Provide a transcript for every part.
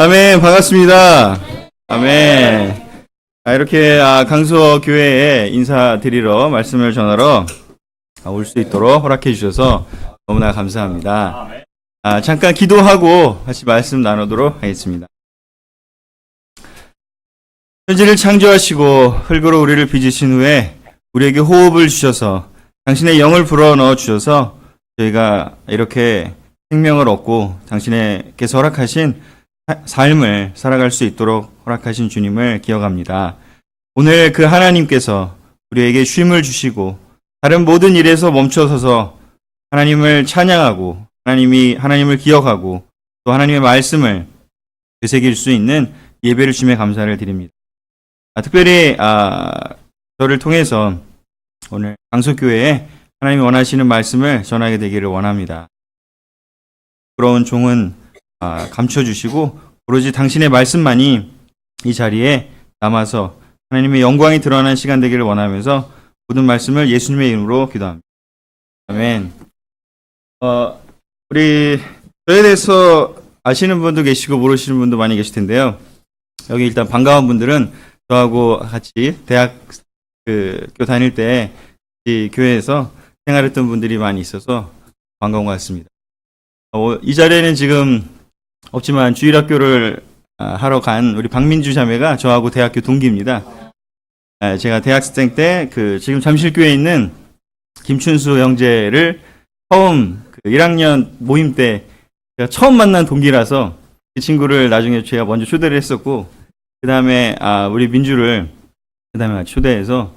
아멘, 반갑습니다. 아멘. 이렇게 강서 교회에 인사드리러 말씀을 전하러 올 수 있도록 허락해 주셔서 너무나 감사합니다. 잠깐 기도하고 같이 말씀 나누도록 하겠습니다. 천지를 창조하시고 흙으로 우리를 빚으신 후에 우리에게 호흡을 주셔서 당신의 영을 불어넣어 주셔서 저희가 이렇게 생명을 얻고 당신께서 허락하신 삶을 살아갈 수 있도록 허락하신 주님을 기억합니다. 오늘 그 하나님께서 우리에게 쉼을 주시고 다른 모든 일에서 멈춰서서 하나님을 찬양하고 하나님을 기억하고 또 하나님의 말씀을 되새길 수 있는 예배를 주심에 감사를 드립니다. 특별히 저를 통해서 오늘 강서교회에 하나님이 원하시는 말씀을 전하게 되기를 원합니다. 부끄러운 종은 감춰주시고 오로지 당신의 말씀만이 이 자리에 남아서 하나님의 영광이 드러나는 시간 되기를 원하면서 모든 말씀을 예수님의 이름으로 기도합니다. 아멘. 우리 저에 대해서 아시는 분도 계시고 모르시는 분도 많이 계실 텐데요. 여기 일단 반가운 분들은 저하고 같이 대학교 다닐 때 이 교회에서 생활했던 분들이 많이 있어서 반가운 것 같습니다. 이 자리에는 지금 없지만 주일학교를 하러 간 우리 박민주 자매가 저하고 대학교 동기입니다. 제가 대학생 때 지금 잠실교회에 있는 김춘수 형제를 처음 1학년 모임 때 제가 처음 만난 동기라서 그 친구를 나중에 제가 먼저 초대를 했었고 그 다음에 우리 민주를 그 다음에 초대해서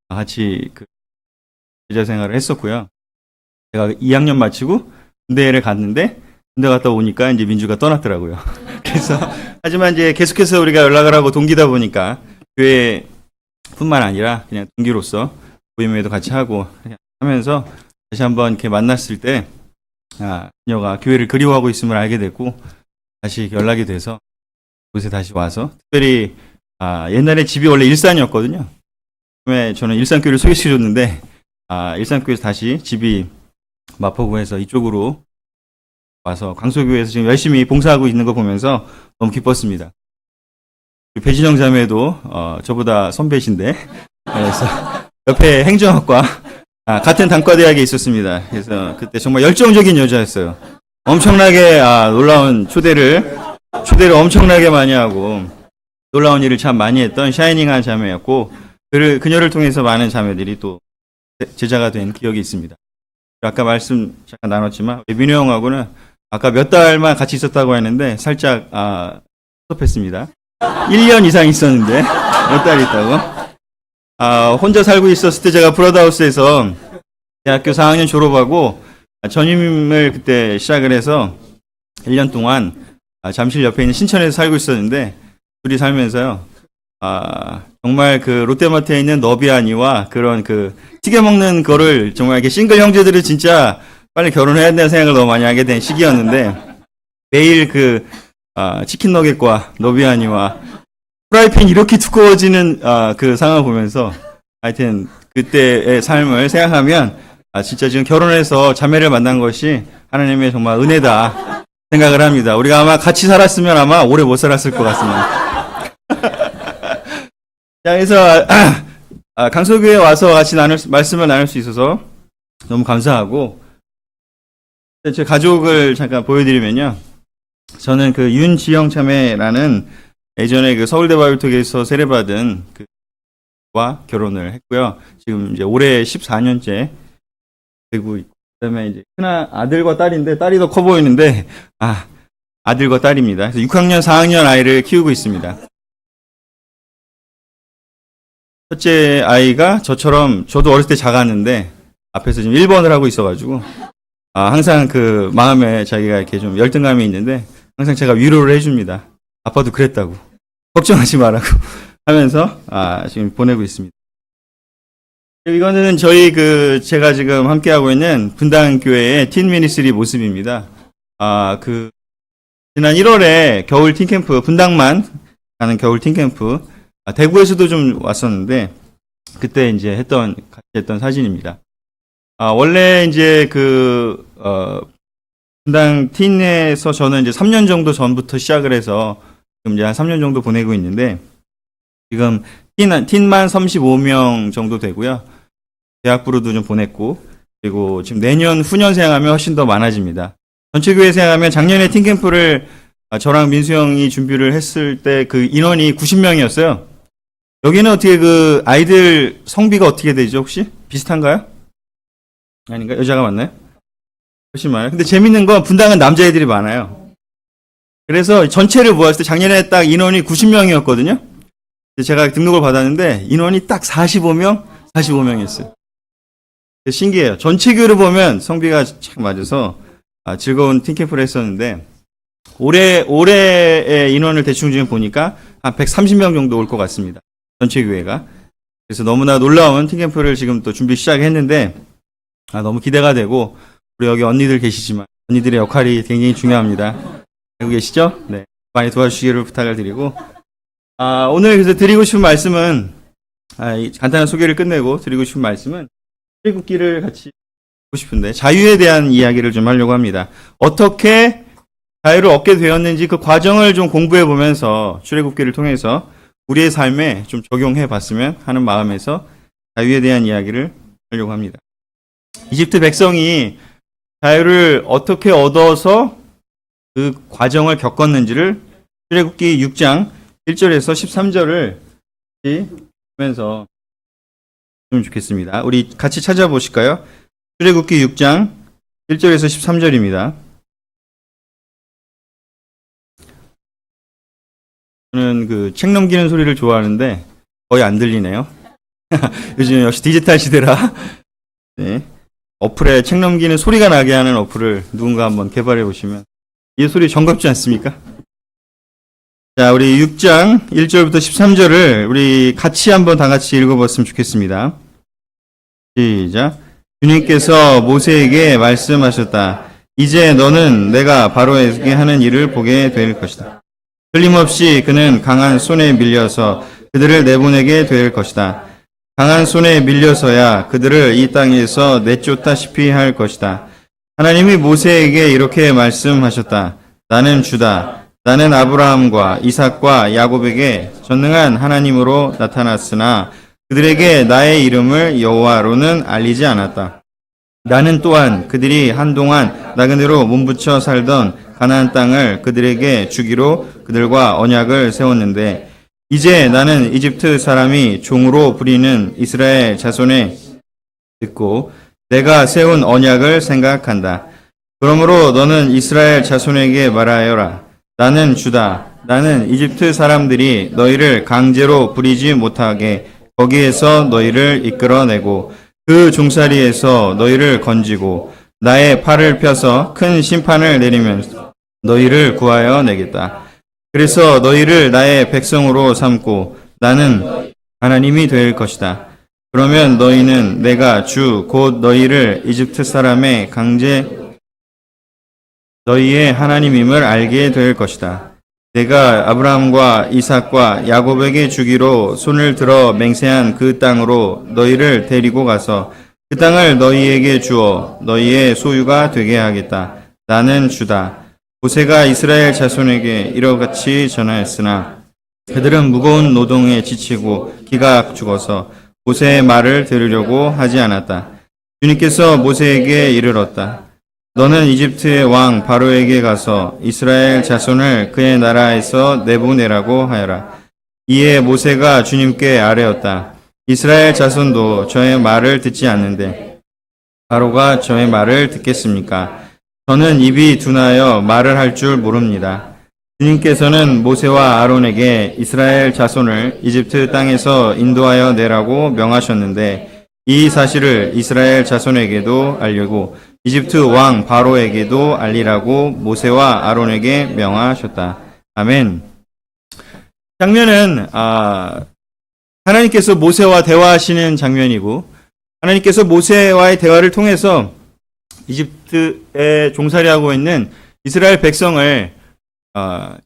같이 제자 생활을 했었고요. 제가 2학년 마치고 군대를 갔는데 군대 갔다 오니까 이제 민주가 떠났더라고요. 그래서 하지만 이제 계속해서 우리가 연락을 하고 동기다 보니까 교회뿐만 아니라 그냥 동기로서 모임에도 같이 하고 하면서 다시 한번 이렇게 만났을 때 그녀가 교회를 그리워하고 있음을 알게 됐고 다시 연락이 돼서 곳에 다시 와서 특별히 옛날에 집이 원래 일산이었거든요. 처음에 저는 일산교회를 소개시켜줬는데 일산교회에서 다시 집이 마포구에서 이쪽으로 와서 강서교회에서 지금 열심히 봉사하고 있는 거 보면서 너무 기뻤습니다. 배진영 자매도 저보다 선배신데 그래서 옆에 행정학과 같은 단과대학에 있었습니다. 그래서 그때 정말 열정적인 여자였어요. 엄청나게 놀라운 초대를 엄청나게 많이 하고 놀라운 일을 참 많이 했던 샤이닝한 자매였고 그녀를 통해서 많은 자매들이 또 제자가 된 기억이 있습니다. 아까 말씀 잠깐 나눴지만 민호 형하고는 아까 몇 달만 같이 있었다고 했는데 살짝 스톱했습니다. 1년 이상 있었는데 몇 달 있다고. 혼자 살고 있었을 때 제가 브라더하우스에서 대학교 4학년 졸업하고 전임을 그때 시작을 해서 1년 동안 잠실 옆에 있는 신천에서 살고 있었는데 둘이 살면서요. 정말 롯데마트에 있는 너비아니와 그런 튀겨 먹는 거를 정말 이렇게 싱글 형제들은 진짜 빨리 결혼해야 된다는 생각을 너무 많이 하게 된 시기였는데 매일 치킨 너겟과 너비아니와 프라이팬이 이렇게 두꺼워지는 그 상황을 보면서 하여튼 그때의 삶을 생각하면 진짜 지금 결혼해서 자매를 만난 것이 하나님의 정말 은혜다 생각을 합니다. 우리가 아마 같이 살았으면 아마 오래 못 살았을 것 같습니다. 자, 그래서 강서교회에 와서 같이 말씀을 나눌 수 있어서 너무 감사하고 제 가족을 잠깐 보여드리면요. 저는 윤지영 참매라는 예전에 서울대 바이오톡에서 세례받은 와 결혼을 했고요. 지금 이제 올해 14년째 되고 있고 그다음에 이제 큰 아들과 딸인데 딸이 더 커 보이는데 아들과 딸입니다. 그래서 6학년, 4학년 아이를 키우고 있습니다. 첫째 아이가 저처럼 저도 어렸을 때 작았는데 앞에서 지금 1번을 하고 있어가지고 항상 마음에 자기가 이렇게 좀 열등감이 있는데 항상 제가 위로를 해줍니다. 아빠도 그랬다고 걱정하지 말라고 하면서 지금 보내고 있습니다. 이거는 저희 제가 지금 함께하고 있는 분당교회의 틴 미니스트리 모습입니다. 지난 1월에 겨울 팀캠프 분당만 가는 겨울 팀캠프 대구에서도 좀 왔었는데 그때 이제 같이 했던 사진입니다. 원래 이제 분당 틴에서 저는 이제 3년 정도 전부터 시작을 해서 지금 이제 한 3년 정도 보내고 있는데, 지금 틴만 35명 정도 되고요. 대학부로도 좀 보냈고, 그리고 지금 내년 후년 생각하면 훨씬 더 많아집니다. 전체 교회 생각하면 작년에 팀캠프를 저랑 민수 형이 준비를 했을 때 그 인원이 90명이었어요. 여기는 어떻게 그 아이들 성비가 어떻게 되죠, 혹시? 비슷한가요? 아닌가? 여자가 많나요? 훨씬 많아요. 근데 재밌는 건 분당은 남자애들이 많아요. 그래서 전체를 모았을 때 작년에 딱 인원이 90명이었거든요. 제가 등록을 받았는데 인원이 딱 45명이었어요. 신기해요. 전체 교회를 보면 성비가 참 맞아서 즐거운 팀캠프를 했었는데 올해의 인원을 대충 지금 보니까 한 130명 정도 올 것 같습니다. 전체 교회가. 그래서 너무나 놀라운 팀캠프를 지금 또 준비 시작했는데 너무 기대가 되고 우리 여기 언니들 계시지만 언니들의 역할이 굉장히 중요합니다. 알고 계시죠? 네. 많이 도와주시기를 부탁을 드리고 오늘 그래서 드리고 싶은 말씀은 이 간단한 소개를 끝내고 드리고 싶은 말씀은 출애굽기를 같이 하고 싶은데 자유에 대한 이야기를 좀 하려고 합니다. 어떻게 자유를 얻게 되었는지 그 과정을 좀 공부해 보면서 출애굽기를 통해서 우리의 삶에 좀 적용해 봤으면 하는 마음에서 자유에 대한 이야기를 하려고 합니다. 이집트 백성이 자유를 어떻게 얻어서 그 과정을 겪었는지를 출애굽기 6장 1절에서 13절을 보면서 좀 좋겠습니다. 우리 같이 찾아보실까요? 출애굽기 6장 1절에서 13절입니다. 저는 그 책 넘기는 소리를 좋아하는데 거의 안 들리네요. 요즘 역시 디지털 시대라 네. 어플에 책 넘기는 소리가 나게 하는 어플을 누군가 한번 개발해 보시면 이 소리 정겹지 않습니까? 자, 우리 6장 1절부터 13절을 우리 같이 한번 다 같이 읽어봤으면 좋겠습니다. 시작. 주님께서 모세에게 말씀하셨다. 이제 너는 내가 바로에게 하는 일을 보게 될 것이다. 틀림없이 그는 강한 손에 밀려서 그들을 내보내게 될 것이다. 강한 손에 밀려서야 그들을 이 땅에서 내쫓다시피 할 것이다. 하나님이 모세에게 이렇게 말씀하셨다. 나는 주다. 나는 아브라함과 이삭과 야곱에게 전능한 하나님으로 나타났으나 그들에게 나의 이름을 여호와로는 알리지 않았다. 나는 또한 그들이 한동안 나그네로 몸부쳐 살던 가나안 땅을 그들에게 주기로 그들과 언약을 세웠는데 이제 나는 이집트 사람이 종으로 부리는 이스라엘 자손에 듣고 내가 세운 언약을 생각한다. 그러므로 너는 이스라엘 자손에게 말하여라. 나는 주다. 나는 이집트 사람들이 너희를 강제로 부리지 못하게 거기에서 너희를 이끌어내고 그 종살이에서 너희를 건지고 나의 팔을 펴서 큰 심판을 내리면서 너희를 구하여 내겠다. 그래서 너희를 나의 백성으로 삼고 나는 하나님이 될 것이다. 그러면 너희는 내가 주 곧 너희를 이집트 사람의 강제 너희의 하나님임을 알게 될 것이다. 내가 아브라함과 이삭과 야곱에게 주기로 손을 들어 맹세한 그 땅으로 너희를 데리고 가서 그 땅을 너희에게 주어 너희의 소유가 되게 하겠다. 나는 주다. 모세가 이스라엘 자손에게 이러같이 전하였으나 그들은 무거운 노동에 지치고 기가 죽어서 모세의 말을 들으려고 하지 않았다. 주님께서 모세에게 이르렀다. 너는 이집트의 왕 바로에게 가서 이스라엘 자손을 그의 나라에서 내보내라고 하여라. 이에 모세가 주님께 아뢰었다. 이스라엘 자손도 저의 말을 듣지 않는데 바로가 저의 말을 듣겠습니까? 저는 입이 둔하여 말을 할 줄 모릅니다. 주님께서는 모세와 아론에게 이스라엘 자손을 이집트 땅에서 인도하여 내라고 명하셨는데 이 사실을 이스라엘 자손에게도 알리고 이집트 왕 바로에게도 알리라고 모세와 아론에게 명하셨다. 아멘. 장면은 하나님께서 모세와 대화하시는 장면이고 하나님께서 모세와의 대화를 통해서 이집트에 종살이하고 있는 이스라엘 백성을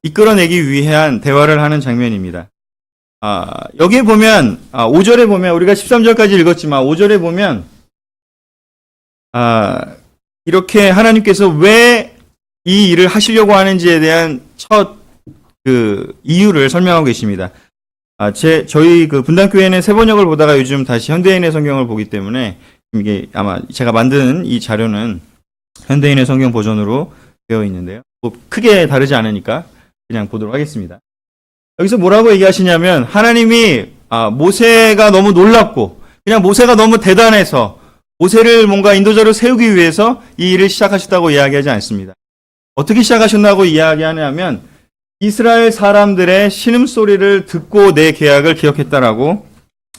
이끌어내기 위한 대화를 하는 장면입니다. 여기에 보면 5절에 보면 우리가 13절까지 읽었지만 5절에 보면 이렇게 하나님께서 왜 이 일을 하시려고 하는지에 대한 첫 그 이유를 설명하고 계십니다. 저희 그 분당교회는 세 번역을 보다가 요즘 다시 현대인의 성경을 보기 때문에 이게 아마 제가 만든 이 자료는 현대인의 성경 버전으로 되어 있는데요. 뭐 크게 다르지 않으니까 그냥 보도록 하겠습니다. 여기서 뭐라고 얘기하시냐면 하나님이 모세가 너무 놀랍고 그냥 모세가 너무 대단해서 모세를 뭔가 인도자로 세우기 위해서 이 일을 시작하셨다고 이야기하지 않습니다. 어떻게 시작하셨나고 이야기하냐면 이스라엘 사람들의 신음소리를 듣고 내 계약을 기억했다라고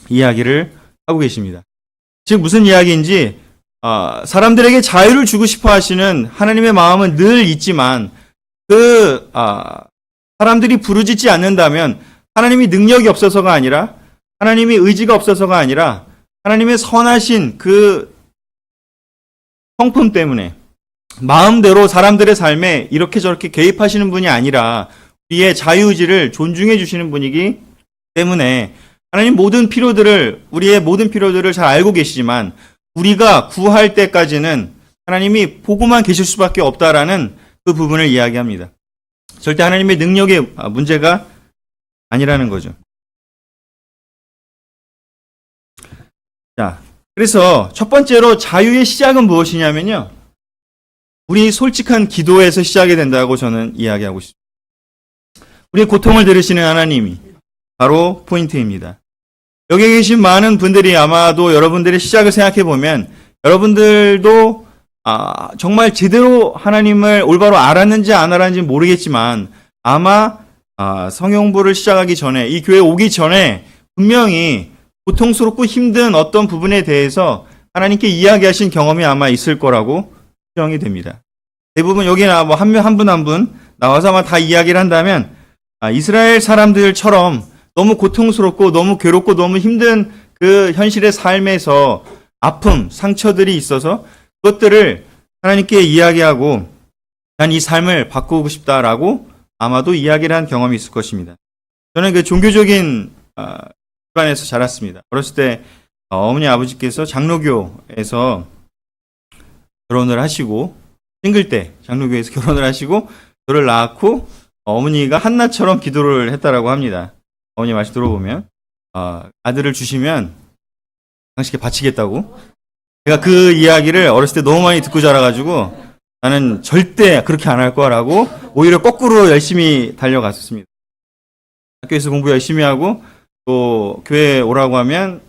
이야기를 하고 계십니다. 즉 무슨 이야기인지 사람들에게 자유를 주고 싶어 하시는 하나님의 마음은 늘 있지만 사람들이 부르짖지 않는다면 하나님이 능력이 없어서가 아니라 하나님이 의지가 없어서가 아니라 하나님의 선하신 그 성품 때문에 마음대로 사람들의 삶에 이렇게 저렇게 개입하시는 분이 아니라 우리의 자유의지를 존중해 주시는 분이기 때문에 하나님 우리의 모든 필요들을 잘 알고 계시지만 우리가 구할 때까지는 하나님이 보고만 계실 수밖에 없다라는 그 부분을 이야기합니다. 절대 하나님의 능력의 문제가 아니라는 거죠. 자, 그래서 첫 번째로 자유의 시작은 무엇이냐면요. 우리 솔직한 기도에서 시작이 된다고 저는 이야기하고 싶습니다. 우리의 고통을 들으시는 하나님이 바로 포인트입니다. 여기 계신 많은 분들이 아마도 여러분들의 시작을 생각해 보면 여러분들도 정말 제대로 하나님을 올바로 알았는지 안 알았는지 모르겠지만 아마 성형부를 시작하기 전에 이 교회에 오기 전에 분명히 고통스럽고 힘든 어떤 부분에 대해서 하나님께 이야기하신 경험이 아마 있을 거라고 추정이 됩니다. 대부분 여기나 뭐 한 분 한 분 나와서 아마 다 이야기를 한다면 이스라엘 사람들처럼 너무 고통스럽고 너무 괴롭고 너무 힘든 그 현실의 삶에서 아픔, 상처들이 있어서 그것들을 하나님께 이야기하고 난 이 삶을 바꾸고 싶다라고 아마도 이야기를 한 경험이 있을 것입니다. 저는 그 종교적인 집안에서 자랐습니다. 어렸을 때 어머니 아버지께서 장로교에서 결혼을 하시고 싱글 때 장로교에서 결혼을 하시고 저를 낳았고 어머니가 한나처럼 기도를 했다라고 합니다. 어머니 말씀 들어보면 아들을 주시면 당신께 바치겠다고. 제가 그 이야기를 어렸을 때 너무 많이 듣고 자라가지고 나는 절대 그렇게 안 할 거라고 오히려 거꾸로 열심히 달려갔었습니다. 학교에서 공부 열심히 하고 또 교회에 오라고 하면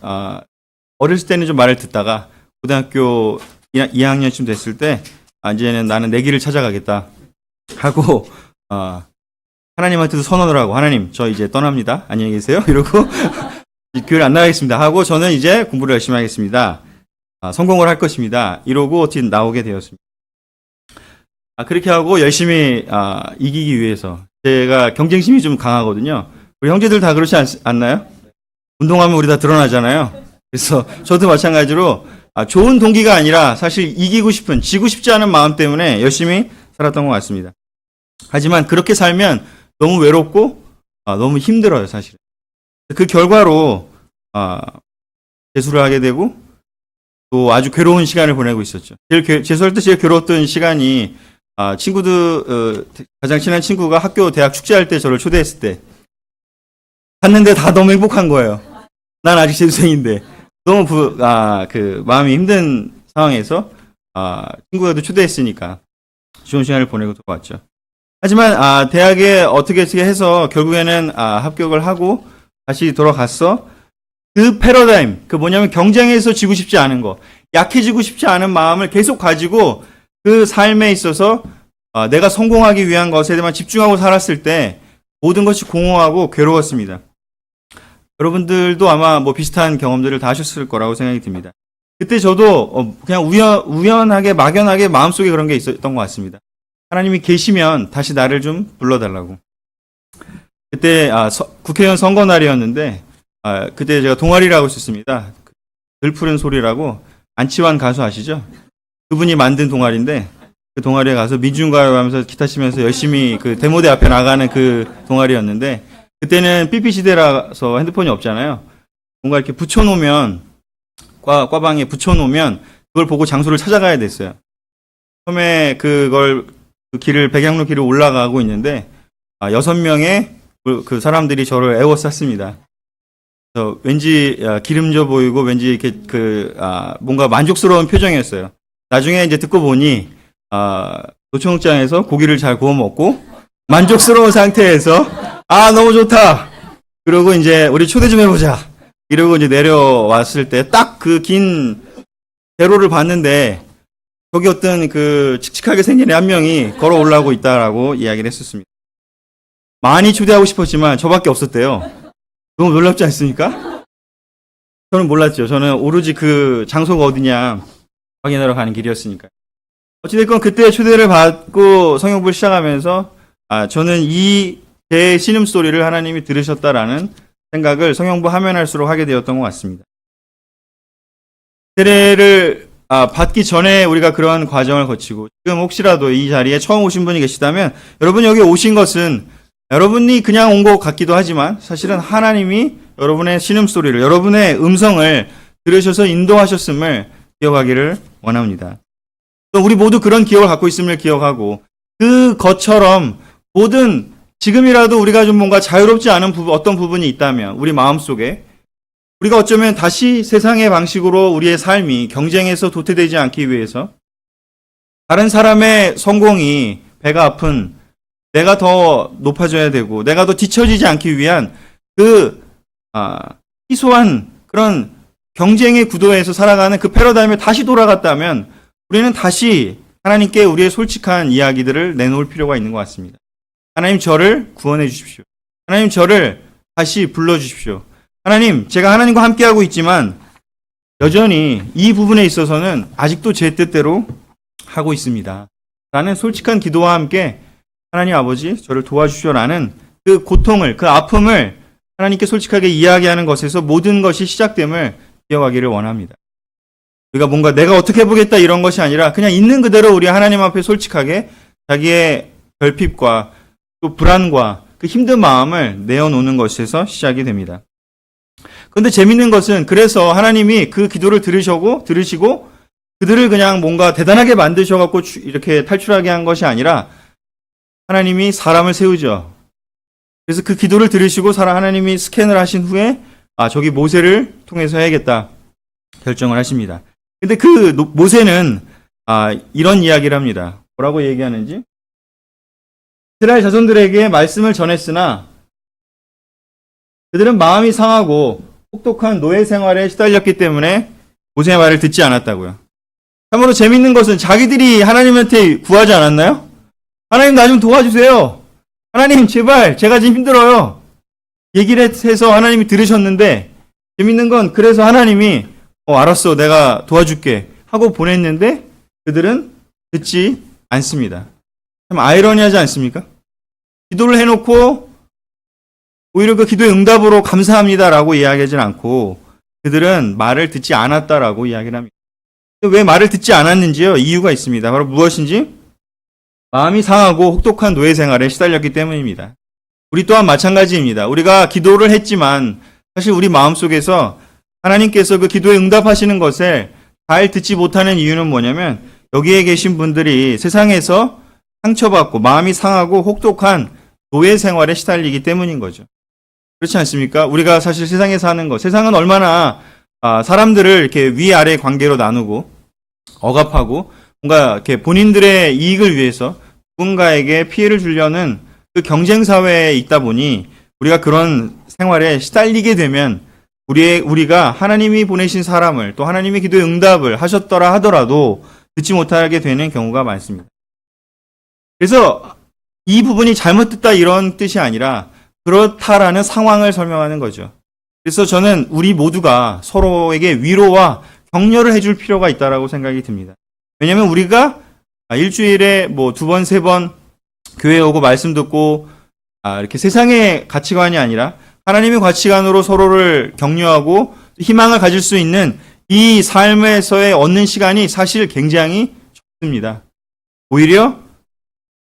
어렸을 때는 좀 말을 듣다가 고등학교 2학년쯤 됐을 때 이제는 나는 내 길을 찾아가겠다 하고 하나님한테도 선언을 하고 하나님 저 이제 떠납니다. 안녕히 계세요. 이러고 교회를 안 나가겠습니다 하고 저는 이제 공부를 열심히 하겠습니다. 성공을 할 것입니다. 이러고 어떻게 나오게 되었습니다. 그렇게 하고 열심히 이기기 위해서 제가 경쟁심이 좀 강하거든요. 우리 형제들 다 그렇지 않나요? 운동하면 우리 다 드러나잖아요. 그래서 저도 마찬가지로 좋은 동기가 아니라 사실 이기고 싶은, 지고 싶지 않은 마음 때문에 열심히 살았던 것 같습니다. 하지만 그렇게 살면 너무 외롭고 너무 힘들어요, 사실은. 그 결과로 재수를 하게 되고 또 아주 괴로운 시간을 보내고 있었죠. 재수할 때 제일 괴로웠던 시간이 친구들, 가장 친한 친구가 학교 대학 축제할 때 저를 초대했을 때 갔는데 다 너무 행복한 거예요. 난 아직 재수생인데 너무 그 마음이 힘든 상황에서 친구가도 초대했으니까 좋은 시간을 보내고 돌아왔죠. 하지만 대학에 어떻게 해서 결국에는 합격을 하고 다시 돌아갔어. 그 패러다임, 그 뭐냐면 경쟁에서 지고 싶지 않은 거, 약해지고 싶지 않은 마음을 계속 가지고 그 삶에 있어서 내가 성공하기 위한 것에만 집중하고 살았을 때 모든 것이 공허하고 괴로웠습니다. 여러분들도 아마 뭐 비슷한 경험들을 다 하셨을 거라고 생각이 듭니다. 그때 저도 그냥 우연하게 막연하게 마음속에 그런 게 있었던 것 같습니다. 하나님이 계시면 다시 나를 좀 불러달라고. 그때 국회의원 선거 날이었는데 그때 제가 동아리를 하고 있었습니다. 들 푸른 소리라고 안치환 가수 아시죠? 그분이 만든 동아리인데 그 동아리에 가서 민중가요 하면서 기타 치면서 열심히 그 데모대 앞에 나가는 그 동아리였는데 그때는 삐삐 시대라서 핸드폰이 없잖아요. 뭔가 이렇게 붙여놓으면 꽈방에 붙여놓으면 그걸 보고 장소를 찾아가야 됐어요. 처음에 그걸 그 길을 백양로 길을 올라가고 있는데 6명의 그 사람들이 저를 애워쌌습니다. 왠지 기름져 보이고 왠지 이렇게 뭔가 만족스러운 표정이었어요. 나중에 이제 듣고 보니 도청장에서 고기를 잘 구워 먹고 만족스러운 상태에서 너무 좋다. 그러고 이제 우리 초대 좀 해보자. 이러고 이제 내려왔을 때 딱 그 긴 대로를 봤는데 거기 어떤 그 칙칙하게 생긴 애 한 명이 걸어 올라오고 있다라고 이야기를 했었습니다. 많이 초대하고 싶었지만 저밖에 없었대요. 너무 놀랍지 않습니까? 저는 몰랐죠. 저는 오로지 그 장소가 어디냐 확인하러 가는 길이었으니까. 어찌됐건 그때 초대를 받고 성경부를 시작하면서 저는 제 신음소리를 하나님이 들으셨다라는 생각을 성경부 하면 할수록 하게 되었던 것 같습니다. 세례를 받기 전에 우리가 그런 과정을 거치고 지금 혹시라도 이 자리에 처음 오신 분이 계시다면 여러분 여기 오신 것은 여러분이 그냥 온 것 같기도 하지만 사실은 하나님이 여러분의 신음소리를 여러분의 음성을 들으셔서 인도하셨음을 기억하기를 원합니다. 또 우리 모두 그런 기억을 갖고 있음을 기억하고 그것처럼 모든 지금이라도 우리가 좀 뭔가 자유롭지 않은 어떤 부분이 있다면 우리 마음속에 우리가 어쩌면 다시 세상의 방식으로 우리의 삶이 경쟁에서 도태되지 않기 위해서 다른 사람의 성공이 배가 아픈 내가 더 높아져야 되고 내가 더 뒤처지지 않기 위한 희소한 그런 경쟁의 구도에서 살아가는 그 패러다임에 다시 돌아갔다면 우리는 다시 하나님께 우리의 솔직한 이야기들을 내놓을 필요가 있는 것 같습니다. 하나님 저를 구원해 주십시오. 하나님 저를 다시 불러주십시오. 하나님 제가 하나님과 함께하고 있지만 여전히 이 부분에 있어서는 아직도 제 뜻대로 하고 있습니다. 라는 솔직한 기도와 함께 하나님 아버지 저를 도와주시오라는 그 고통을 그 아픔을 하나님께 솔직하게 이야기하는 것에서 모든 것이 시작됨을 기억하기를 원합니다. 우리가 뭔가 내가 어떻게 해보겠다 이런 것이 아니라 그냥 있는 그대로 우리 하나님 앞에 솔직하게 자기의 결핍과 또 불안과 그 힘든 마음을 내어놓는 것에서 시작이 됩니다. 그런데 재밌는 것은 그래서 하나님이 그 기도를 들으시고 그들을 그냥 뭔가 대단하게 만드셔갖고 이렇게 탈출하게 한 것이 아니라 하나님이 사람을 세우죠. 그래서 그 기도를 들으시고 하나님이 스캔을 하신 후에 저기 모세를 통해서 해야겠다 결정을 하십니다. 근데 그 모세는 이런 이야기를 합니다. 뭐라고 얘기하는지 이스라엘 자손들에게 말씀을 전했으나 그들은 마음이 상하고 혹독한 노예 생활에 시달렸기 때문에 모세의 말을 듣지 않았다고요. 참으로 재밌는 것은 자기들이 하나님한테 구하지 않았나요? 하나님 나 좀 도와주세요. 하나님 제발 제가 지금 힘들어요. 얘기를 해서 하나님이 들으셨는데 재밌는 건 그래서 하나님이 알았어 내가 도와줄게 하고 보냈는데 그들은 듣지 않습니다. 참 아이러니하지 않습니까? 기도를 해놓고 오히려 그 기도의 응답으로 감사합니다라고 이야기하진 않고 그들은 말을 듣지 않았다라고 이야기를 합니다. 왜 말을 듣지 않았는지요? 이유가 있습니다. 바로 무엇인지 마음이 상하고 혹독한 노예 생활에 시달렸기 때문입니다. 우리 또한 마찬가지입니다. 우리가 기도를 했지만 사실 우리 마음속에서 하나님께서 그 기도에 응답하시는 것을 잘 듣지 못하는 이유는 뭐냐면 여기에 계신 분들이 세상에서 상처받고 마음이 상하고 혹독한 노예 생활에 시달리기 때문인 거죠. 그렇지 않습니까? 우리가 사실 세상에 사는 것, 세상은 얼마나 사람들을 이렇게 위아래 관계로 나누고 억압하고 뭔가 이렇게 본인들의 이익을 위해서 누군가에게 피해를 주려는 그 경쟁 사회에 있다 보니 우리가 그런 생활에 시달리게 되면 우리가 하나님이 보내신 사람을 또 하나님의 기도에 응답을 하셨더라 하더라도 듣지 못하게 되는 경우가 많습니다. 그래서 이 부분이 잘못 듣다 이런 뜻이 아니라 그렇다라는 상황을 설명하는 거죠. 그래서 저는 우리 모두가 서로에게 위로와 격려를 해줄 필요가 있다고 생각이 듭니다. 왜냐하면 우리가 일주일에 뭐 2번, 3번 교회에 오고 말씀 듣고 이렇게 세상의 가치관이 아니라 하나님의 가치관으로 서로를 격려하고 희망을 가질 수 있는 이 삶에서의 얻는 시간이 사실 굉장히 적습니다. 오히려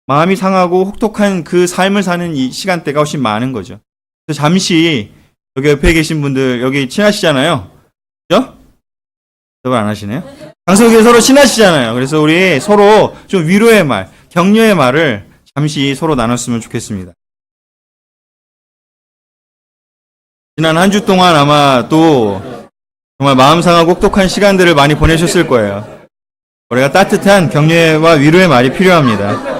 마음이 상하고 혹독한 그 삶을 사는 이 시간대가 훨씬 많은 거죠. 그래서 잠시 여기 옆에 계신 분들 여기 친하시잖아요. 그죠? 대답을 안 하시네요. 방송국에 서로 친하시잖아요. 그래서 우리 서로 좀 위로의 말, 격려의 말을 잠시 서로 나눴으면 좋겠습니다. 지난 한 주 동안 아마 또 정말 마음 상하고 혹독한 시간들을 많이 보내셨을 거예요. 우리가 따뜻한 격려와 위로의 말이 필요합니다.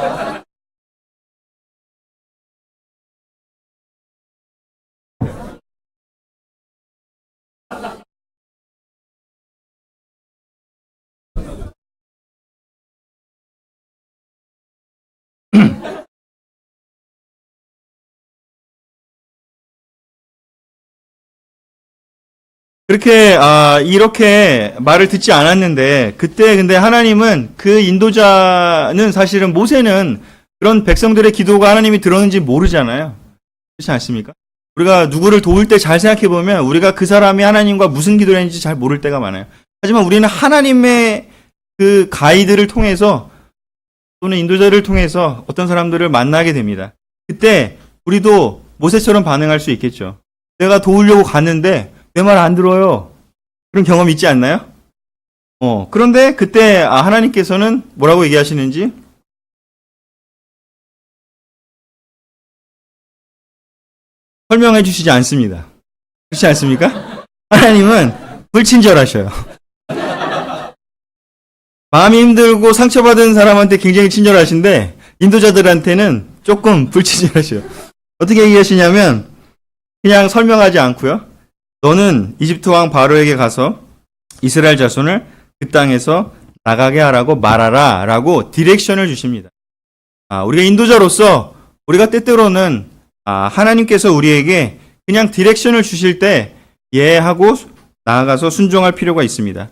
그렇게 이렇게 말을 듣지 않았는데 그때 근데 하나님은 그 인도자는 사실은 모세는 그런 백성들의 기도가 하나님이 들었는지 모르잖아요. 그렇지 않습니까? 우리가 누구를 도울 때 잘 생각해 보면 우리가 그 사람이 하나님과 무슨 기도를 했는지 잘 모를 때가 많아요. 하지만 우리는 하나님의 그 가이드를 통해서 또는 인도자를 통해서 어떤 사람들을 만나게 됩니다. 그때 우리도 모세처럼 반응할 수 있겠죠. 내가 도우려고 갔는데 내 말 안 들어요. 그런 경험 있지 않나요? 그런데 그때 하나님께서는 뭐라고 얘기하시는지 설명해 주시지 않습니다. 그렇지 않습니까? 하나님은 불친절하셔요. 마음이 힘들고 상처받은 사람한테 굉장히 친절하신데 인도자들한테는 조금 불친절하셔요. 어떻게 얘기하시냐면 그냥 설명하지 않고요. 너는 이집트 왕 바로에게 가서 이스라엘 자손을 그 땅에서 나가게 하라고 말하라 라고 디렉션을 주십니다. 우리가 인도자로서 우리가 때때로는 하나님께서 우리에게 그냥 디렉션을 주실 때 예 하고 나아가서 순종할 필요가 있습니다.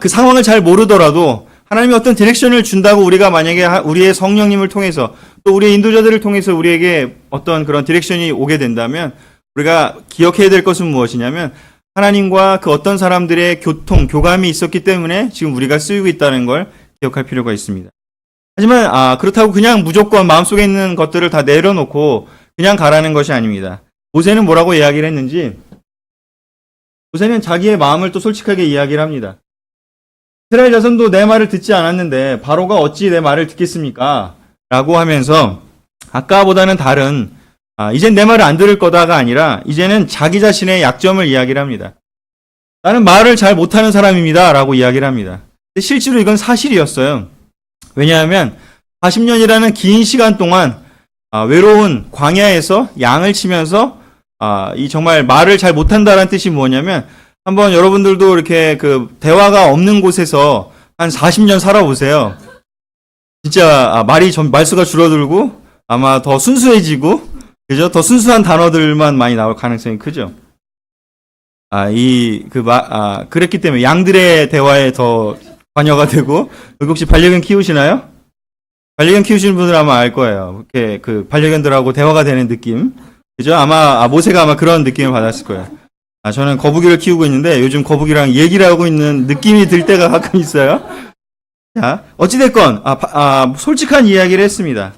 그 상황을 잘 모르더라도 하나님이 어떤 디렉션을 준다고 우리가 만약에 우리의 성령님을 통해서 또 우리의 인도자들을 통해서 우리에게 어떤 그런 디렉션이 오게 된다면 우리가 기억해야 될 것은 무엇이냐면 하나님과 그 어떤 사람들의 교감이 있었기 때문에 지금 우리가 쓰이고 있다는 걸 기억할 필요가 있습니다. 하지만 그렇다고 그냥 무조건 마음속에 있는 것들을 다 내려놓고 그냥 가라는 것이 아닙니다. 모세는 뭐라고 이야기를 했는지 모세는 자기의 마음을 또 솔직하게 이야기를 합니다. 이스라엘 자손도 내 말을 듣지 않았는데 바로가 어찌 내 말을 듣겠습니까? 라고 하면서 아까보다는 다른 이젠 내 말을 안 들을 거다가 아니라 이제는 자기 자신의 약점을 이야기를 합니다. 나는 말을 잘 못하는 사람입니다. 라고 이야기를 합니다. 근데 실제로 이건 사실이었어요. 왜냐하면 40년이라는 긴 시간 동안 외로운 광야에서 양을 치면서 이 정말 말을 잘 못한다는 뜻이 뭐냐면 한번 여러분들도 이렇게 그 대화가 없는 곳에서 한 40년 살아보세요. 진짜 말수가 줄어들고 아마 더 순수해지고 그죠? 더 순수한 단어들만 많이 나올 가능성이 크죠. 그랬기 때문에 양들의 대화에 더 관여가 되고, 여기 혹시 반려견 키우시나요? 반려견 키우시는 분들 아마 알 거예요. 이렇게 그 반려견들하고 대화가 되는 느낌. 그죠? 아마, 모세가 아마 그런 느낌을 받았을 거예요. 저는 거북이를 키우고 있는데 요즘 거북이랑 얘기를 하고 있는 느낌이 들 때가 가끔 있어요. 자, 어찌됐건, 솔직한 이야기를 했습니다.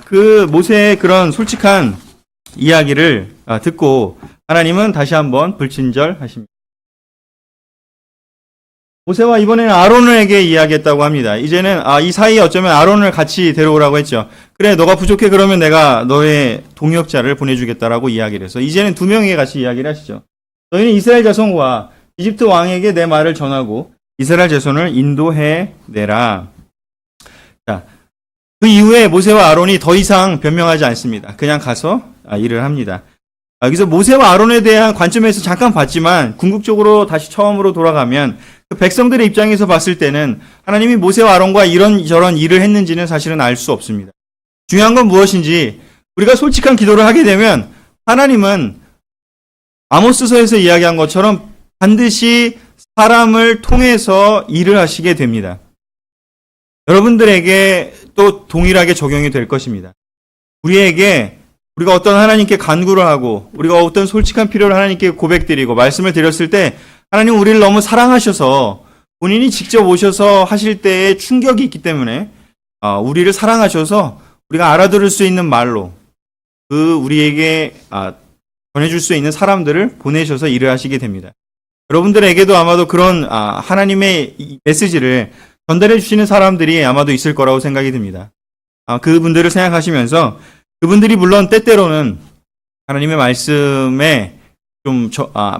그 모세의 그런 솔직한 이야기를 듣고 하나님은 다시 한번 불친절하십니다. 모세와 이번에는 아론에게 이야기했다고 합니다. 이제는 이 사이에 어쩌면 아론을 같이 데려오라고 했죠. 그래, 너가 부족해 그러면 내가 너의 동역자를 보내주겠다라고 이야기를 해서 이제는 두 명에게 같이 이야기를 하시죠. 너희는 이스라엘 자손과 이집트 왕에게 내 말을 전하고 이스라엘 자손을 인도해 내라. 자, 그 이후에 모세와 아론이 더 이상 변명하지 않습니다. 그냥 가서 일을 합니다. 여기서 모세와 아론에 대한 관점에서 잠깐 봤지만 궁극적으로 다시 처음으로 돌아가면 그 백성들의 입장에서 봤을 때는 하나님이 모세와 아론과 이런저런 일을 했는지는 사실은 알 수 없습니다. 중요한 건 무엇인지 우리가 솔직한 기도를 하게 되면 하나님은 아모스서에서 이야기한 것처럼 반드시 사람을 통해서 일을 하시게 됩니다. 여러분들에게 또 동일하게 적용이 될 것입니다. 우리가 어떤 하나님께 간구를 하고 우리가 어떤 솔직한 필요를 하나님께 고백드리고 말씀을 드렸을 때 하나님은 우리를 너무 사랑하셔서 본인이 직접 오셔서 하실 때에 충격이 있기 때문에 우리를 사랑하셔서 우리가 알아들을 수 있는 말로 우리에게 전해줄 수 있는 사람들을 보내셔서 일을 하시게 됩니다. 여러분들에게도 아마도 그런 하나님의 메시지를 전달해 주시는 사람들이 아마도 있을 거라고 생각이 듭니다. 그분들을 생각하시면서 그분들이 물론 때때로는 하나님의 말씀에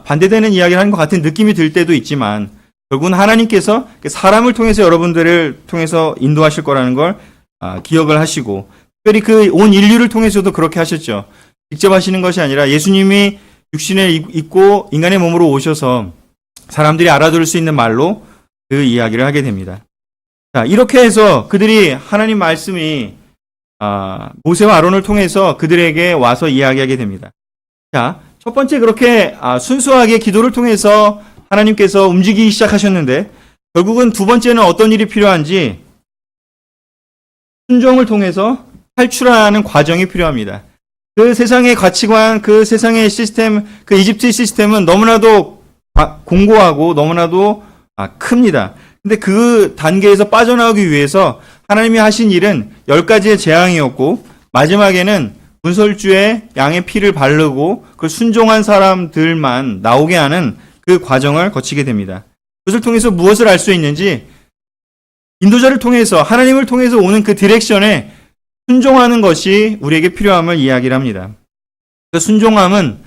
반대되는 이야기를 하는 것 같은 느낌이 들 때도 있지만 결국은 하나님께서 사람을 통해서 여러분들을 통해서 인도하실 거라는 걸 기억을 하시고 특별히 그 온 인류를 통해서도 그렇게 하셨죠. 직접 하시는 것이 아니라 예수님이 육신을 입고 인간의 몸으로 오셔서 사람들이 알아들을 수 있는 말로 그 이야기를 하게 됩니다. 자, 이렇게 해서 그들이 하나님 말씀이 모세와 아론을 통해서 그들에게 와서 이야기하게 됩니다. 자, 첫 번째 그렇게 순수하게 기도를 통해서 하나님께서 움직이기 시작하셨는데 결국은 두 번째는 어떤 일이 필요한지 순종을 통해서 탈출하는 과정이 필요합니다. 그 세상의 가치관, 그 세상의 시스템, 그 이집트 시스템은 너무나도 공고하고 너무나도 큽니다. 근데 그 단계에서 빠져나오기 위해서 하나님이 하신 일은 10가지의 재앙이었고 마지막에는 문설주에 양의 피를 바르고 그 순종한 사람들만 나오게 하는 그 과정을 거치게 됩니다. 그것을 통해서 무엇을 알 수 있는지 인도자를 통해서 하나님을 통해서 오는 그 디렉션에 순종하는 것이 우리에게 필요함을 이야기를 합니다. 그 순종함은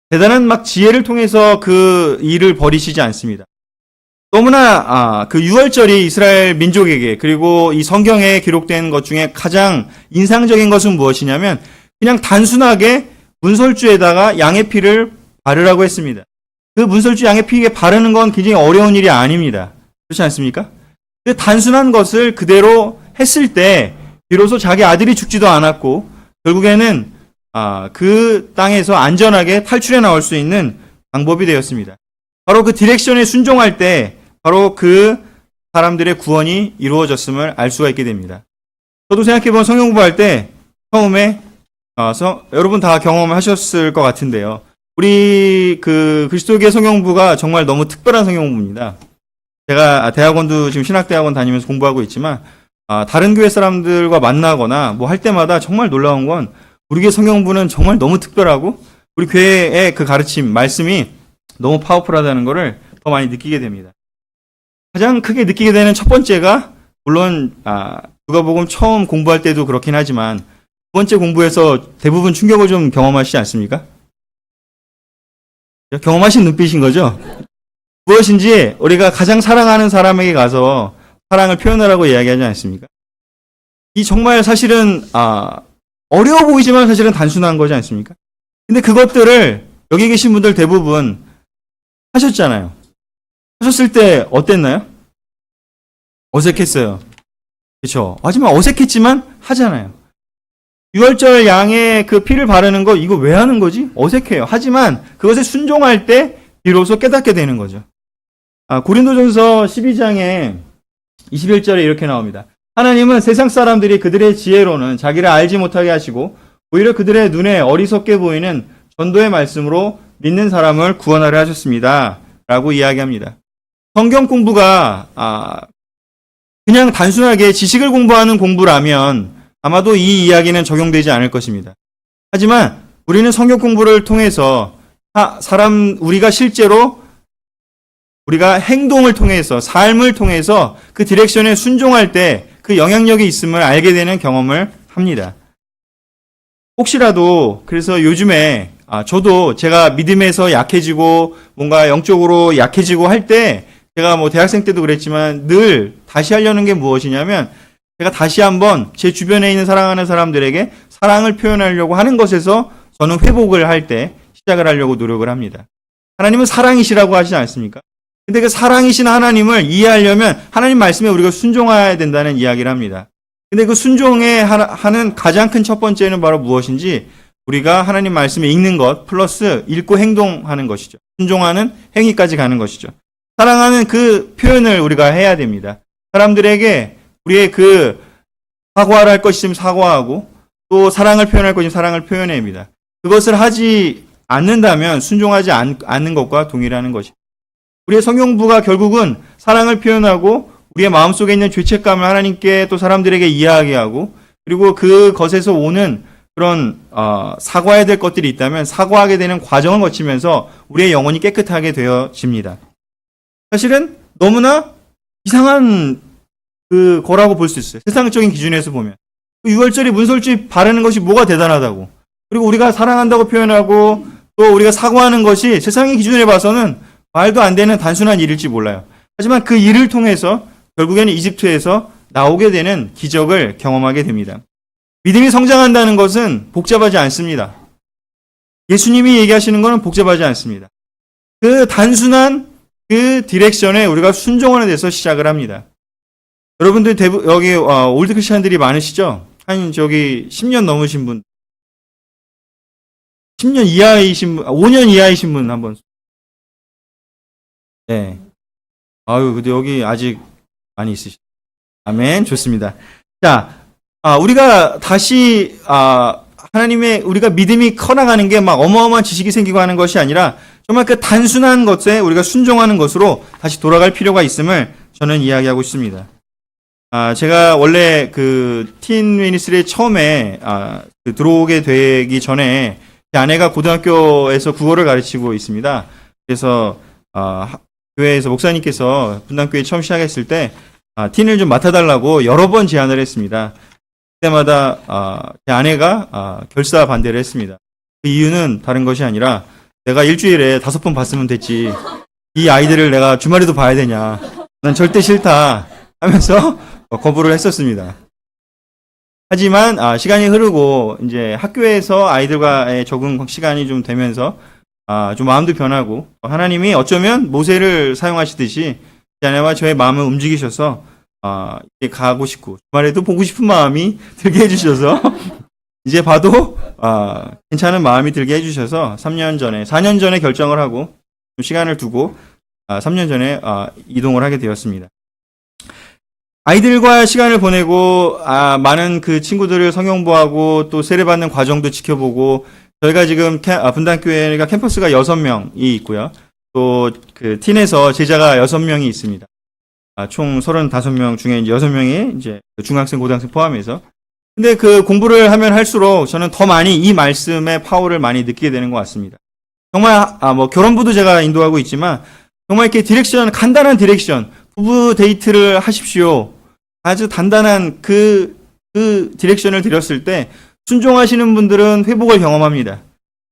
대단한 지혜를 통해서 그 일을 벌이시지 않습니다. 너무나 그 유월절이 이스라엘 민족에게 그리고 이 성경에 기록된 것 중에 가장 인상적인 것은 무엇이냐면 그냥 단순하게 문설주에다가 양의 피를 바르라고 했습니다. 그 문설주 양의 피에 바르는 건 굉장히 어려운 일이 아닙니다. 그렇지 않습니까? 그 단순한 것을 그대로 했을 때 비로소 자기 아들이 죽지도 않았고 결국에는 그 땅에서 안전하게 탈출해 나올 수 있는 방법이 되었습니다. 바로 그 디렉션에 순종할 때 바로 그 사람들의 구원이 이루어졌음을 알 수가 있게 됩니다. 저도 생각해보면 성경 공부할 때 처음에 여러분 다 경험하셨을 것 같은데요. 우리 그 그리스도교의 성경 공부가 정말 너무 특별한 성경 공부입니다. 제가 대학원도 지금 신학대학원 다니면서 공부하고 있지만 다른 교회 사람들과 만나거나 뭐 할 때마다 정말 놀라운 건 우리 교회 성경 공부는 정말 너무 특별하고 우리 교회의 그 가르침, 말씀이 너무 파워풀하다는 것을 더 많이 느끼게 됩니다. 가장 크게 느끼게 되는 첫 번째가 물론 누가복음 처음 공부할 때도 그렇긴 하지만 두 번째 공부에서 대부분 충격을 좀 경험하시지 않습니까? 경험하신 눈빛인 거죠? 무엇인지 우리가 가장 사랑하는 사람에게 가서 사랑을 표현하라고 이야기하지 않습니까? 이 정말 사실은 어려워 보이지만 사실은 단순한 거지 않습니까? 근데 그것들을 여기 계신 분들 대부분 하셨잖아요. 하셨을 때 어땠나요? 어색했어요. 그렇죠? 하지만 어색했지만 하잖아요. 유월절 양의 그 피를 바르는 거 이거 왜 하는 거지? 어색해요. 하지만 그것에 순종할 때 비로소 깨닫게 되는 거죠. 고린도전서 12장에 21절에 이렇게 나옵니다. 하나님은 세상 사람들이 그들의 지혜로는 자기를 알지 못하게 하시고 오히려 그들의 눈에 어리석게 보이는 전도의 말씀으로 믿는 사람을 구원하려 하셨습니다. 라고 이야기합니다. 성경 공부가 그냥 단순하게 지식을 공부하는 공부라면 아마도 이 이야기는 적용되지 않을 것입니다. 하지만 우리는 성경 공부를 통해서 우리가 실제로 우리가 행동을 통해서 삶을 통해서 그 디렉션에 순종할 때 그 영향력이 있음을 알게 되는 경험을 합니다. 혹시라도 그래서 요즘에 저도 제가 믿음에서 약해지고 뭔가 영적으로 약해지고 할 때 제가 뭐 대학생 때도 그랬지만 늘 다시 하려는 게 무엇이냐면 제가 다시 한번 제 주변에 있는 사랑하는 사람들에게 사랑을 표현하려고 하는 것에서 저는 회복을 할 때 시작을 하려고 노력을 합니다. 하나님은 사랑이시라고 하시지 않습니까? 근데 그 사랑이신 하나님을 이해하려면 하나님 말씀에 우리가 순종해야 된다는 이야기를 합니다. 근데 그 순종에 하는 가장 큰 첫 번째는 바로 무엇인지 우리가 하나님 말씀에 읽는 것 플러스 읽고 행동하는 것이죠. 순종하는 행위까지 가는 것이죠. 사랑하는 그 표현을 우리가 해야 됩니다. 사람들에게 우리의 그 사과를 할 것이면 사과하고 또 사랑을 표현할 것이면 사랑을 표현해야 합니다. 그것을 하지 않는다면 순종하지 않는 것과 동일하는 것입니다. 우리의 성경부가 결국은 사랑을 표현하고 우리의 마음속에 있는 죄책감을 하나님께 또 사람들에게 이해하게 하고 그리고 그것에서 오는 그런 사과해야 될 것들이 있다면 사과하게 되는 과정을 거치면서 우리의 영혼이 깨끗하게 되어집니다. 사실은 너무나 이상한 그 거라고 볼 수 있어요. 세상적인 기준에서 보면. 유월절에 문설주 바르는 것이 뭐가 대단하다고. 그리고 우리가 사랑한다고 표현하고 또 우리가 사고하는 것이 세상의 기준에 봐서는 말도 안 되는 단순한 일일지 몰라요. 하지만 그 일을 통해서 결국에는 이집트에서 나오게 되는 기적을 경험하게 됩니다. 믿음이 성장한다는 것은 복잡하지 않습니다. 예수님이 얘기하시는 것은 복잡하지 않습니다. 그 단순한 그 디렉션에 우리가 순종하는 데서 시작을 합니다. 여러분들 여기 올드 크리스천들이 많으시죠? 한 10년 넘으신 분, 10년 이하이신 분, 5년 이하이신 분 한번. 네. 아유, 근데 여기 아직 많이 있으시죠? 아멘. 좋습니다. 자, 우리가 다시 하나님의 우리가 믿음이 커나가는 게 막 어마어마한 지식이 생기고 하는 것이 아니라 정말 그 단순한 것에 우리가 순종하는 것으로 다시 돌아갈 필요가 있음을 저는 이야기하고 싶습니다. 제가 원래 그 틴 미니스트리에 처음에 들어오게 되기 전에 제 아내가 고등학교에서 국어를 가르치고 있습니다. 그래서 교회에서 목사님께서 분당교회 처음 시작했을 때 틴을 좀 맡아달라고 여러 번 제안을 했습니다. 그때마다 제 아내가 결사 반대를 했습니다. 그 이유는 다른 것이 아니라 내가 일주일에 5번 봤으면 됐지. 이 아이들을 내가 주말에도 봐야 되냐. 난 절대 싫다 하면서 거부를 했었습니다. 하지만 시간이 흐르고 이제 학교에서 아이들과의 적응 시간이 좀 되면서 좀 마음도 변하고 하나님이 어쩌면 모세를 사용하시듯이 제 아내와 저의 마음을 움직이셔서 이제 가고 싶고 주말에도 보고 싶은 마음이 들게 해주셔서 이제 봐도 괜찮은 마음이 들게 해주셔서 4년 전에 결정을 하고 좀 시간을 두고 3년 전에 이동을 하게 되었습니다. 아이들과 시간을 보내고 많은 그 친구들을 성경보하고 또 세례받는 과정도 지켜보고 저희가 지금 분당교회가 캠퍼스가 6명이 있고요. 또 그 틴에서 제자가 6명이 있습니다. 총 35명 중에 이제 6명이 이제 중학생, 고등학생 포함해서. 근데 그 공부를 하면 할수록 저는 더 많이 이 말씀의 파워를 많이 느끼게 되는 것 같습니다. 정말 뭐 결혼부도 제가 인도하고 있지만 정말 이렇게 간단한 디렉션, 부부 데이트를 하십시오. 아주 단단한 그 디렉션을 드렸을 때 순종하시는 분들은 회복을 경험합니다.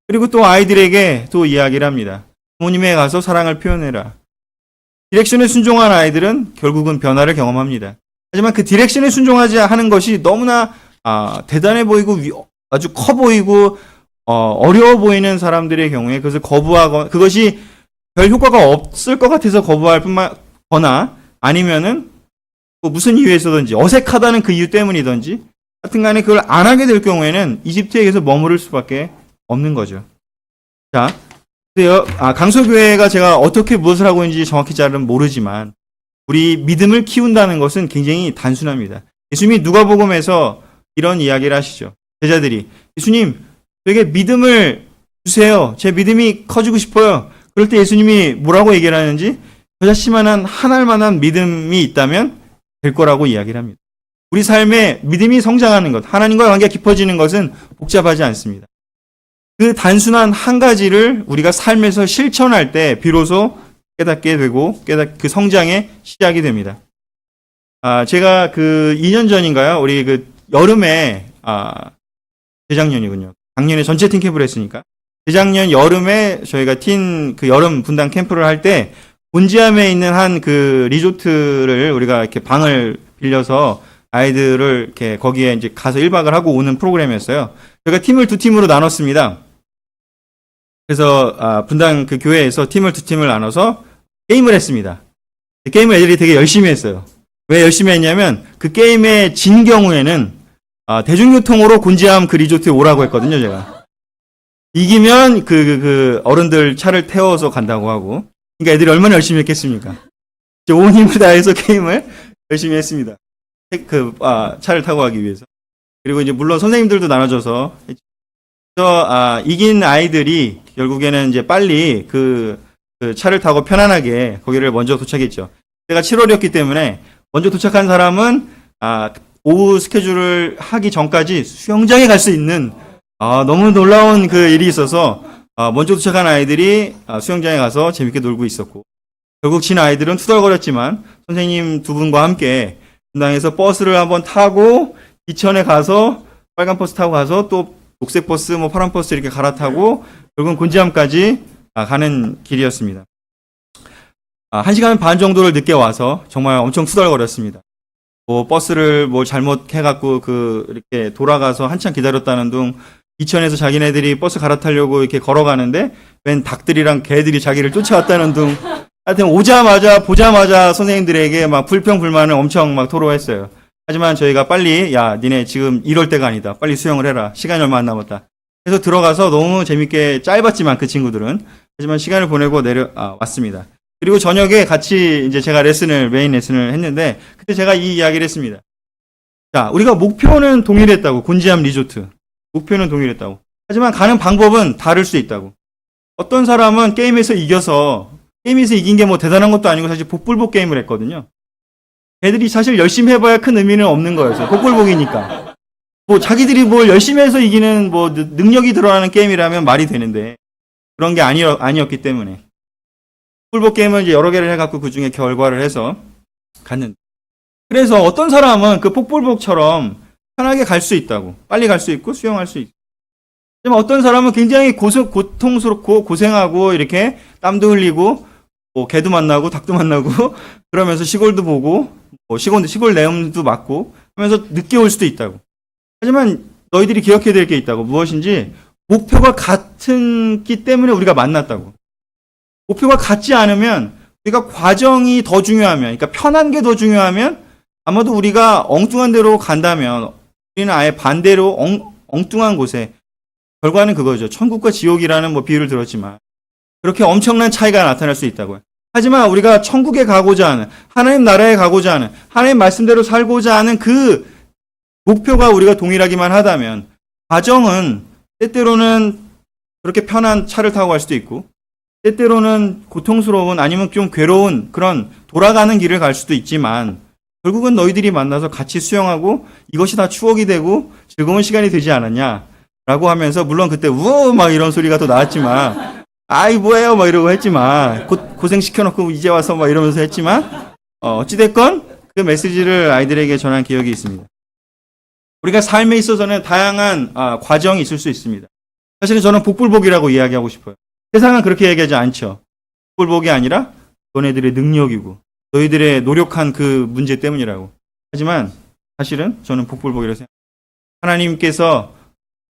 그리고 또 아이들에게 또 이야기를 합니다. 부모님에 가서 사랑을 표현해라. 디렉션에 순종한 아이들은 결국은 변화를 경험합니다. 하지만 그 디렉션에 순종하지 하는 것이 너무나 대단해 보이고 아주 커 보이고 어려워 보이는 사람들의 경우에 그것을 거부하거나 그것이 별 효과가 없을 것 같아서 거부할 뿐만거나 아니면은 뭐 무슨 이유에서든지 어색하다는 그 이유 때문이든지 하여튼 간에 그걸 안 하게 될 경우에는 이집트에 계속 머무를 수밖에 없는 거죠. 자, 강소교회가 제가 어떻게 무엇을 하고 있는지 정확히 잘은 모르지만 우리 믿음을 키운다는 것은 굉장히 단순합니다. 예수님이 누가복음에서 이런 이야기를 하시죠. 제자들이 예수님 저에게 믿음을 주세요. 제 믿음이 커지고 싶어요. 그럴 때 예수님이 뭐라고 얘기를 하는지 저 자신만한 한 알만한 믿음이 있다면 될 거라고 이야기를 합니다. 우리 삶에 믿음이 성장하는 것, 하나님과의 관계가 깊어지는 것은 복잡하지 않습니다. 그 단순한 한 가지를 우리가 삶에서 실천할 때 비로소 깨닫게 되고 그 성장의 시작이 됩니다. 제가 그 2년 전인가요? 우리 그 여름에 재작년이군요. 작년에 전체 팀 캠프를 했으니까 재작년 여름에 저희가 그 여름 분당 캠프를 할 때 곤지암에 있는 한 그 리조트를 우리가 이렇게 방을 빌려서 아이들을 이렇게 거기에 이제 가서 1박을 하고 오는 프로그램이었어요. 저희가 팀을 2팀으로 나눴습니다. 그래서 분당 그 교회에서 팀을 2팀을 나눠서 게임을 했습니다. 게임을 애들이 되게 열심히 했어요. 왜 열심히 했냐면 그 게임에 진 경우에는 대중교통으로 곤지암 그 리조트에 오라고 했거든요, 제가. 이기면 그 어른들 차를 태워서 간다고 하고. 그러니까 애들이 얼마나 열심히 했겠습니까? 온 힘을 다해서 게임을 열심히 했습니다. 차를 타고 가기 위해서. 그리고 이제 물론 선생님들도 나눠줘서 이긴 아이들이 결국에는 이제 빨리 그 차를 타고 편안하게 거기를 먼저 도착했죠. 제가 7월이었기 때문에 먼저 도착한 사람은 오후 스케줄을 하기 전까지 수영장에 갈 수 있는 너무 놀라운 그 일이 있어서 먼저 도착한 아이들이 수영장에 가서 재밌게 놀고 있었고 결국 진 아이들은 투덜거렸지만 선생님 두 분과 함께 분당에서 버스를 한번 타고 이천에 가서 빨간 버스 타고 가서 또 녹색 버스, 파란 버스 이렇게 갈아타고 결국은 곤지암까지 가는 길이었습니다. 1시간 반 정도를 늦게 와서 정말 엄청 투덜거렸습니다. 뭐 버스를 뭐 잘못해갖고 이렇게 돌아가서 한참 기다렸다는 둥, 이천에서 자기네들이 버스 갈아타려고 이렇게 걸어가는데 웬 닭들이랑 개들이 자기를 쫓아왔다는 둥. 하여튼 보자마자 선생님들에게 막 불평불만을 엄청 막 토로했어요. 하지만 저희가 빨리, 야, 니네 지금 이럴 때가 아니다. 빨리 수영을 해라. 시간이 얼마 안 남았다. 그래서 들어가서 너무 재밌게, 짧았지만 그 친구들은. 하지만 시간을 보내고 왔습니다. 그리고 저녁에 같이 이제 제가 메인 레슨을 했는데, 그때 제가 이 이야기를 했습니다. 자, 우리가 목표는 동일했다고. 곤지암 리조트. 목표는 동일했다고. 하지만 가는 방법은 다를 수 있다고. 어떤 사람은 게임에서 이긴 게 뭐 대단한 것도 아니고 사실 복불복 게임을 했거든요. 애들이 사실 열심히 해봐야 큰 의미는 없는 거였어요. 복불복이니까. 뭐 자기들이 뭘 열심히 해서 이기는 뭐 능력이 드러나는 게임이라면 말이 되는데 그런 게 아니었기 때문에. 복불복 게임은 이제 여러 개를 해갖고 그 중에 결과를 해서 갔는데. 그래서 어떤 사람은 그 복불복처럼 편하게 갈 수 있다고. 빨리 갈 수 있고 수영할 수 있고. 하지만 어떤 사람은 굉장히 고통스럽고 고생하고 이렇게 땀도 흘리고 뭐 개도 만나고 닭도 만나고 그러면서 시골도 보고 뭐 시골 내음도 맞고 하면서 늦게 올 수도 있다고. 하지만 너희들이 기억해야 될 게 있다고. 무엇인지 목표가 같기 때문에 우리가 만났다고. 목표가 같지 않으면 우리가 과정이 더 중요하면, 그러니까 편한 게 더 중요하면 아마도 우리가 엉뚱한 데로 간다면 우리는 아예 반대로 엉뚱한 곳에, 결과는 그거죠. 천국과 지옥이라는 뭐 비유를 들었지만 그렇게 엄청난 차이가 나타날 수 있다고요. 하지만 우리가 천국에 가고자 하는, 하나님 나라에 가고자 하는, 하나님 말씀대로 살고자 하는 그 목표가 우리가 동일하기만 하다면 과정은 때때로는 그렇게 편한 차를 타고 갈 수도 있고 때때로는 고통스러운 아니면 좀 괴로운 그런 돌아가는 길을 갈 수도 있지만 결국은 너희들이 만나서 같이 수영하고 이것이 다 추억이 되고 즐거운 시간이 되지 않았냐 라고 하면서, 물론 그때 우어 막 이런 소리가 또 나왔지만 아이 뭐예요 막 이러고 했지만 고생시켜놓고 이제 와서 막 이러면서 했지만 어찌됐건 그 메시지를 아이들에게 전한 기억이 있습니다. 우리가 삶에 있어서는 다양한 과정이 있을 수 있습니다. 사실은 저는 복불복이라고 이야기하고 싶어요. 세상은 그렇게 얘기하지 않죠. 복불복이 아니라 너네들의 능력이고 너희들의 노력한 그 문제 때문이라고. 하지만 사실은 저는 복불복이라고 생각합니다. 하나님께서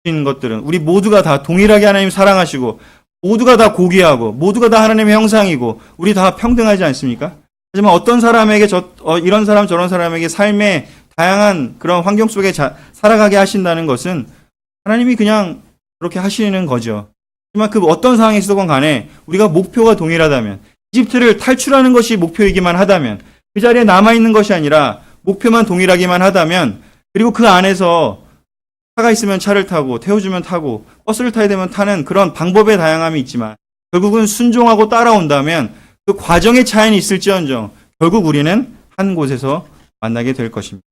주신 것들은 우리 모두가 다 동일하게 하나님 사랑하시고 모두가 다 고귀하고 모두가 다 하나님의 형상이고 우리 다 평등하지 않습니까? 하지만 어떤 사람에게 이런 사람 저런 사람에게 삶의 다양한 그런 환경 속에 살아가게 하신다는 것은 하나님이 그냥 그렇게 하시는 거죠. 하지만 그 어떤 상황에 있었건 간에 우리가 목표가 동일하다면, 이집트를 탈출하는 것이 목표이기만 하다면, 그 자리에 남아있는 것이 아니라 목표만 동일하기만 하다면, 그리고 그 안에서 차가 있으면 차를 타고 태워주면 타고 버스를 타야 되면 타는 그런 방법의 다양함이 있지만 결국은 순종하고 따라온다면 그 과정의 차이는 있을지언정 결국 우리는 한 곳에서 만나게 될 것입니다.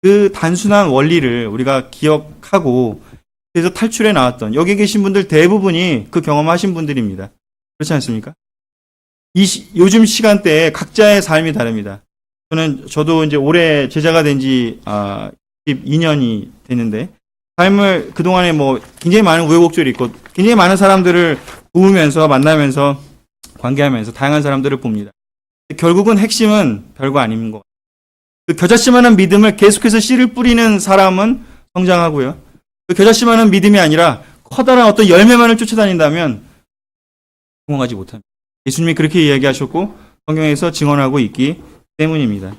그 단순한 원리를 우리가 기억하고 그래서 탈출해 나왔던 여기 계신 분들 대부분이 그 경험하신 분들입니다. 그렇지 않습니까? 요즘 시간대에 각자의 삶이 다릅니다. 저도 이제 올해 제자가 된 지 12년이 됐는데 삶을 그동안에 뭐 굉장히 많은 우여곡절이 있고 굉장히 많은 사람들을 보면서 만나면서 관계하면서 다양한 사람들을 봅니다. 결국은 핵심은 별거 아닌 것 같아요. 그 겨자씨만한 믿음을 계속해서 씨를 뿌리는 사람은 성장하고요. 그 겨자씨만한 믿음이 아니라 커다란 어떤 열매만을 쫓아다닌다면 성공하지 못합니다. 예수님이 그렇게 이야기하셨고 성경에서 증언하고 있기 때문입니다.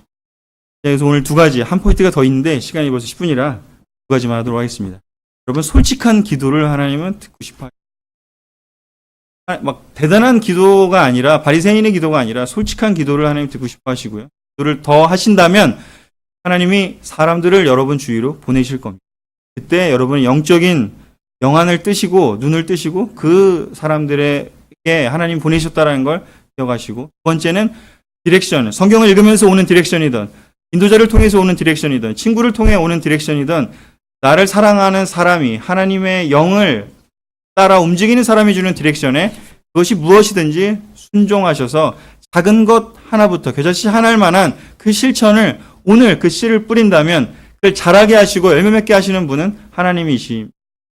그래서 오늘 두 가지, 한 포인트가 더 있는데 시간이 벌써 10분이라 두 가지만 하도록 하겠습니다. 여러분, 솔직한 기도를 하나님은 듣고 싶어 하시고, 막 대단한 기도가 아니라, 바리새인의 기도가 아니라 솔직한 기도를 하나님 듣고 싶어 하시고요. 기도를 더 하신다면 하나님이 사람들을 여러분 주위로 보내실 겁니다. 그때 여러분은 영적인 영안을 뜨시고 눈을 뜨시고 그 사람들에게 하나님 보내셨다는 걸 기억하시고, 두 번째는 디렉션, 성경을 읽으면서 오는 디렉션이든 인도자를 통해서 오는 디렉션이든 친구를 통해 오는 디렉션이든 나를 사랑하는 사람이 하나님의 영을 따라 움직이는 사람이 주는 디렉션에 그것이 무엇이든지 순종하셔서 작은 것 하나부터 겨자씨 하나일 만한 그 실천을 오늘 그 씨를 뿌린다면 그걸 자라게 하시고 열매 맺게 하시는 분은 하나님이십니다.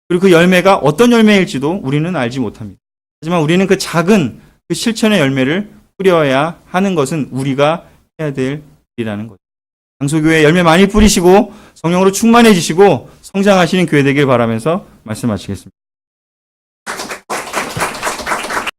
그리고 그 열매가 어떤 열매일지도 우리는 알지 못합니다. 하지만 우리는 그 작은 그 실천의 열매를 뿌려야 하는 것은 우리가 해야 될 일이라는 거죠. 강소교회 열매 많이 뿌리시고 성령으로 충만해지시고 성장하시는 교회 되길 바라면서 말씀 마치겠습니다.